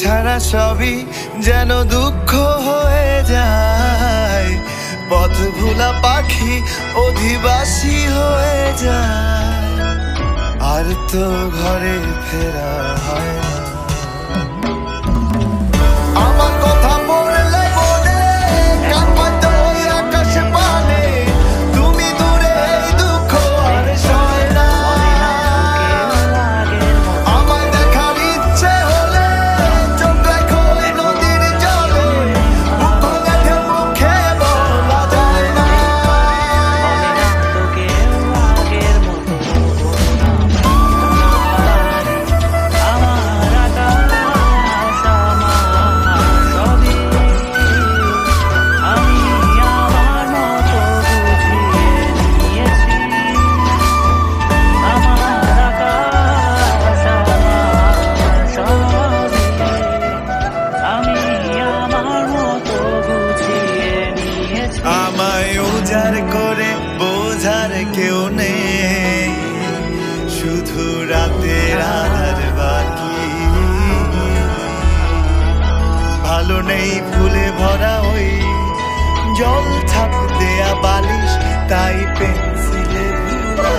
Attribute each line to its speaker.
Speaker 1: ছাড়া সবই যেন দুঃখ হয়ে যায়, পথ ভোলা পাখি অধিবাসী হয়ে যায়, আর তো ঘরে ফেরা হয় না। আমার কথা পড়লে মনে কাঁপাতো ওই আকাশ পানে, তুমি দূরে এই দুঃখ আর সয় না। আমায় দেখার ইচ্ছে হলে চোখ রাখো ওই নদীর জলে, বুক ভাঙা ঢেউ মুখে বলা যায় না। আমায় উজাড় করে বোঝার কেউ নেই, শুধু রাতের আধার বাকি। ভালো নেই ফুলে ভরা ওই জল ছাপ দেয়া বালিশ, তাই পেন্সিলে ভুলা।